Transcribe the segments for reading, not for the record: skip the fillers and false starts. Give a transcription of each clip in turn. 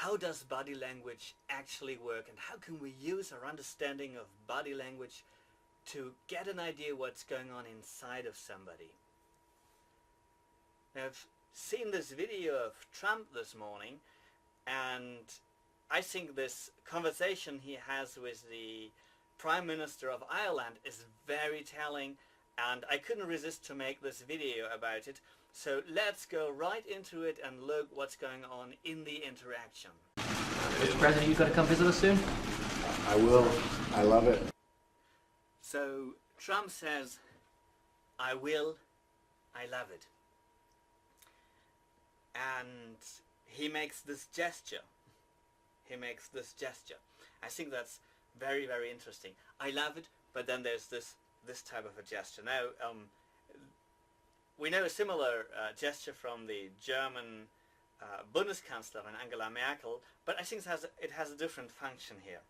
how does body language actually work, and how can we use our understanding of body language to get an idea what's going on inside of somebody. I've seen this video of Trump this morning, and I think this conversation he has with the Prime Minister of Ireland is very telling, and I couldn't resist to make this video about it. So let's go right into it and look what's going on in the interaction. Mr. President, you've got to come visit us soon? I will. I love it. So Trump says, I will, I love it. And he makes this gesture. I think that's very, very interesting. I love it, but then there's this type of a gesture. Now, we know a similar gesture from the German Bundeskanzlerin Angela Merkel, but I think it has a different function here.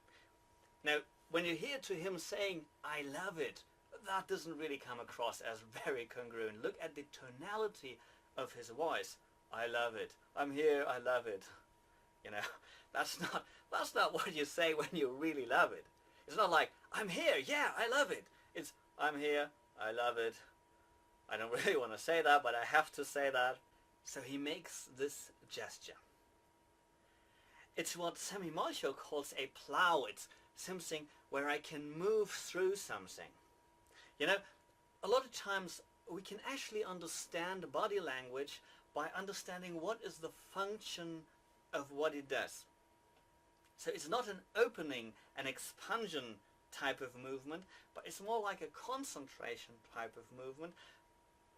Now, when you hear to him saying, I love it, that doesn't really come across as very congruent. Look at the tonality of his voice. I love it. I'm here, I love it. You know, that's not what you say when you really love it. It's not like, I'm here, yeah, I love it. It's, I'm here, I love it. I don't really want to say that, but I have to say that. So he makes this gesture. It's what Sami Molcho calls a plow. It's something where I can move through something. You know, a lot of times we can actually understand body language by understanding what is the function of what it does. So it's not an opening, an expansion type of movement, but it's more like a concentration type of movement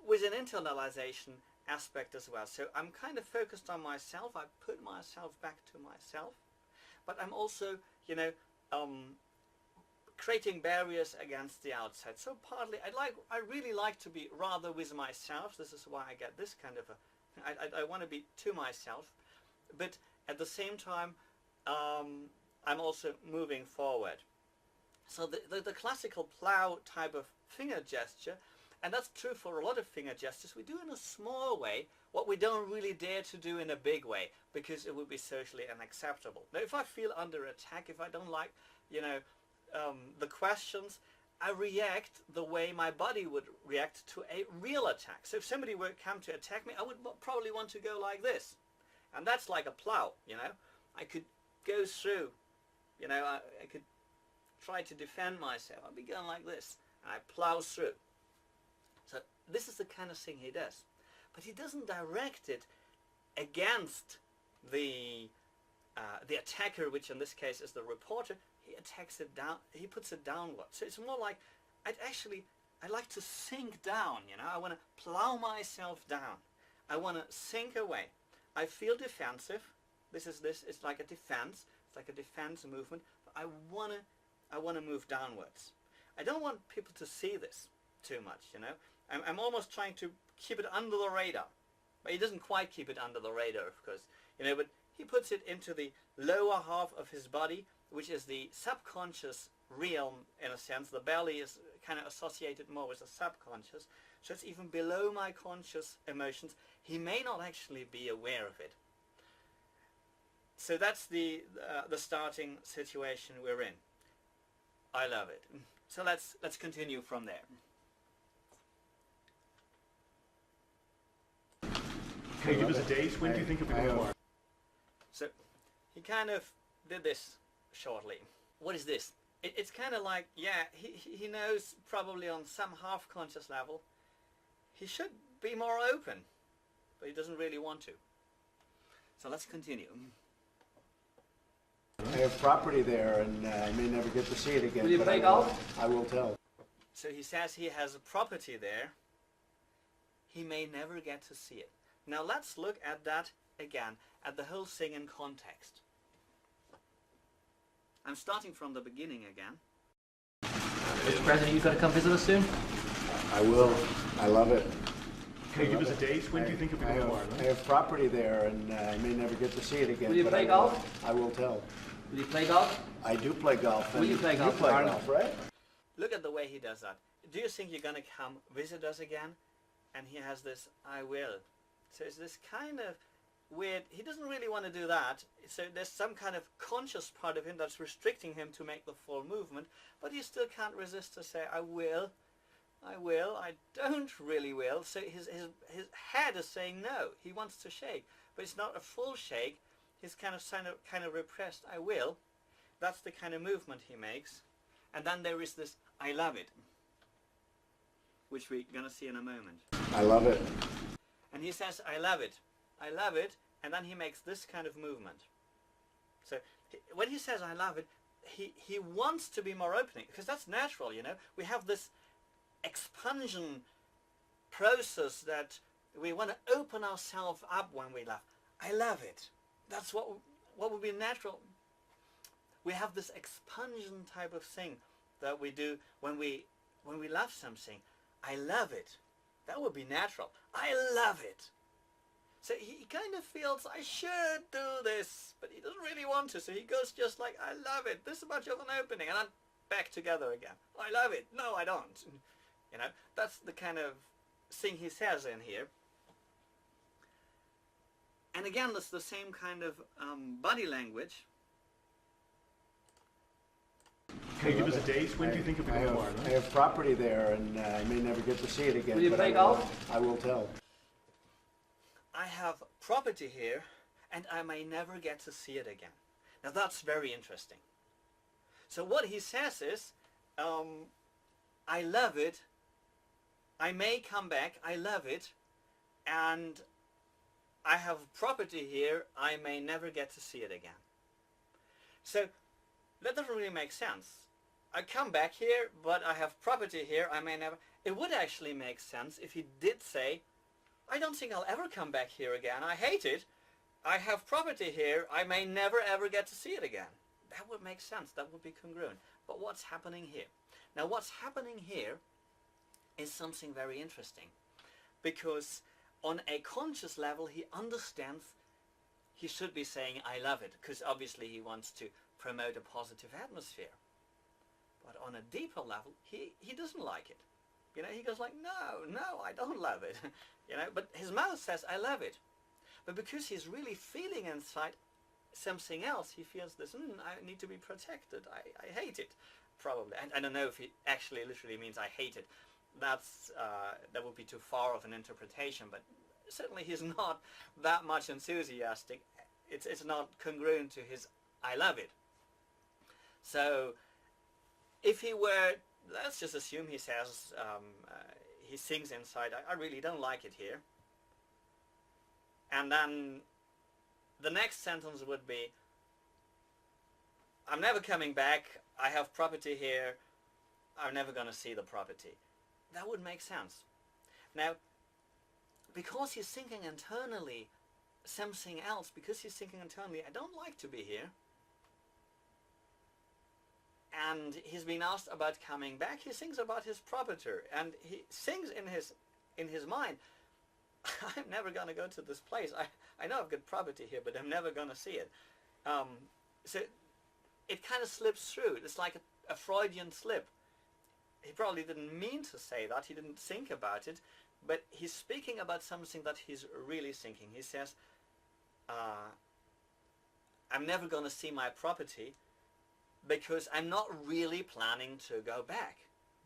with an internalization aspect as well. So I'm kind of focused on myself. I put myself back to myself, but I'm also, you know, creating barriers against the outside. So partly I really like to be rather with myself. This is why I get this kind of I want to be to myself, but at the same time I'm also moving forward. So the classical plow type of finger gesture, and that's true for a lot of finger gestures, we do in a small way what we don't really dare to do in a big way, because it would be socially unacceptable. Now, if I feel under attack, if I don't like, you know, the questions, I react the way my body would react to a real attack. So if somebody were to come to attack me, I would probably want to go like this. And that's like a plow, you know. I could go through, you know, I could try to defend myself. I'd be going like this, and I plow through. So this is the kind of thing he does. But he doesn't direct it against the attacker, which in this case is the reporter. He attacks it down, he puts it downward. So it's more like, I like to sink down, you know. I want to plow myself down. I want to sink away. I feel defensive. It's like a defense. It's like a defense movement. But I want to move downwards. I don't want people to see this too much, you know. I'm almost trying to keep it under the radar. But he doesn't quite keep it under the radar, of course, you know, but he puts it into the lower half of his body, which is the subconscious realm, in a sense. The belly is kind of associated more with the subconscious, so it's even below my conscious emotions. He may not actually be aware of it. So that's the starting situation we're in. I love it. So let's continue from there. Can you give us a date? When do you think it'll be more? So he kind of did this shortly. What is this? It's kind of like, yeah, he knows probably on some half-conscious level he should be more open, but he doesn't really want to. So let's continue. I have property there, and I may never get to see it again. Will you but play golf? I will tell. So he says he has a property there. He may never get to see it. Now let's look at that again, at the whole thing in context. I'm starting from the beginning again. Mr. President, you've got to come visit us soon? I will. I love it. Can you give us a date? When do you think it'll be more? I have property there, and I may never get to see it again. Will you but play golf? I will tell. Will you play golf? I do play golf. Will you play golf? You play golf, right? Look at the way he does that. Do you think you're going to come visit us again? And he has this, I will. So it's this kind of weird. He doesn't really want to do that. So there's some kind of conscious part of him that's restricting him to make the full movement, but he still can't resist to say, I will, I don't really will. So his head is saying no. He wants to shake, but it's not a full shake. He's kind of repressed, I will. That's the kind of movement he makes. And then there is this, I love it, which we're going to see in a moment. I love it. And he says, I love it, and then he makes this kind of movement. So when he says, I love it, he wants to be more opening, because that's natural, you know. We have this expansion process that we want to open ourselves up when we laugh. I love it. That's what would be natural. We have this expansion type of thing that we do when we love something. I love it. That would be natural. I love it. So he kind of feels, I should do this, but he doesn't really want to. So he goes just like, I love it. This much of an opening, and I'm back together again. I love it. No, I don't. You know, that's the kind of thing he says in here. And again, it's the same kind of body language. Can you give us a date? When do you think it'll be I acquired? have property there, and I may never get to see it again. Will you but play I golf? I will tell. I have property here, and I may never get to see it again. Now that's very interesting. So what he says is, I love it, I may come back, I love it, and I have property here, I may never get to see it again. So that doesn't really make sense. I come back here, but I have property here, I may never... It would actually make sense if he did say, I don't think I'll ever come back here again, I hate it, I have property here, I may never ever get to see it again. That would make sense, that would be congruent. But what's happening here? Now what's happening here is something very interesting, because on a conscious level he understands he should be saying I love it, because obviously he wants to promote a positive atmosphere. But on a deeper level he doesn't like it. You know, he goes like, no, I don't love it. You know, but his mouth says I love it. But because he's really feeling inside something else, he feels this, I need to be protected, I hate it, probably. And I don't know if he actually literally means I hate it. That's that would be too far of an interpretation, but certainly he's not that much enthusiastic. It's not congruent to his I love it. So if he were, let's just assume he says, he sings inside, I really don't like it here. And then the next sentence would be, I'm never coming back, I have property here, I'm never going to see the property. That would make sense. Now, because he's thinking internally something else, because he's thinking internally, I don't like to be here, and he's been asked about coming back, he thinks about his property, and he thinks in his mind, I'm never going to go to this place. I know I've got property here, but I'm never going to see it. So it kind of slips through. It's like a Freudian slip. He probably didn't mean to say that. He didn't think about it. But he's speaking about something that he's really thinking. He says, I'm never going to see my property because I'm not really planning to go back.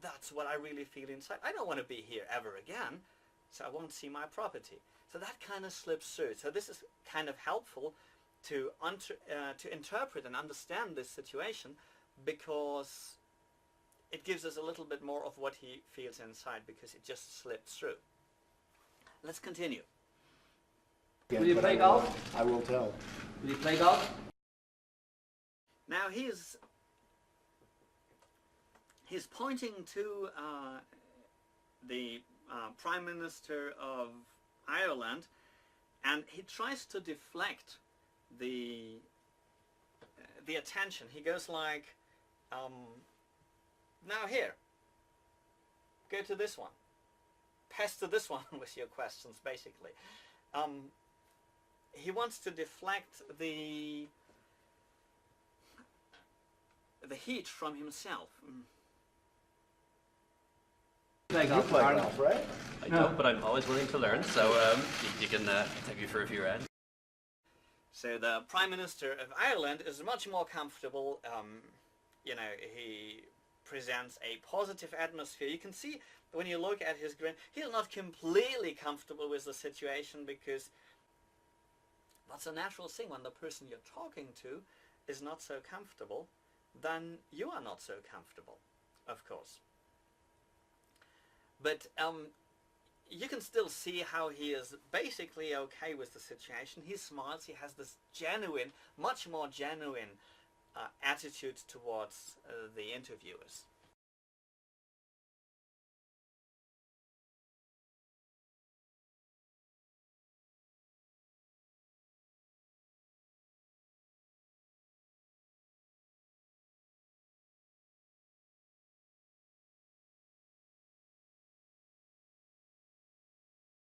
That's what I really feel inside. I don't want to be here ever again, so I won't see my property. So that kind of slips through. So this is kind of helpful to interpret and understand this situation, because it gives us a little bit more of what he feels inside, because it just slips through. Let's continue. Will you play golf? I will tell. Will you play golf? Now he's pointing to the Prime Minister of Ireland, and he tries to deflect the attention. He goes like, now here, go to this one, pester this one with your questions, basically. He wants to deflect the heat from himself. Play You golf, play Arlen? golf, right? I don't, but I'm always willing to learn, so you can take me for a few rounds. So the Prime Minister of Ireland is much more comfortable. You know, he presents a positive atmosphere. You can see when you look at his grin, he's not completely comfortable with the situation, because that's a natural thing. When the person you're talking to is not so comfortable, then you are not so comfortable, of course. But you can still see how he is basically okay with the situation. He smiles. He has this genuine, much more genuine attitude towards the interviewers.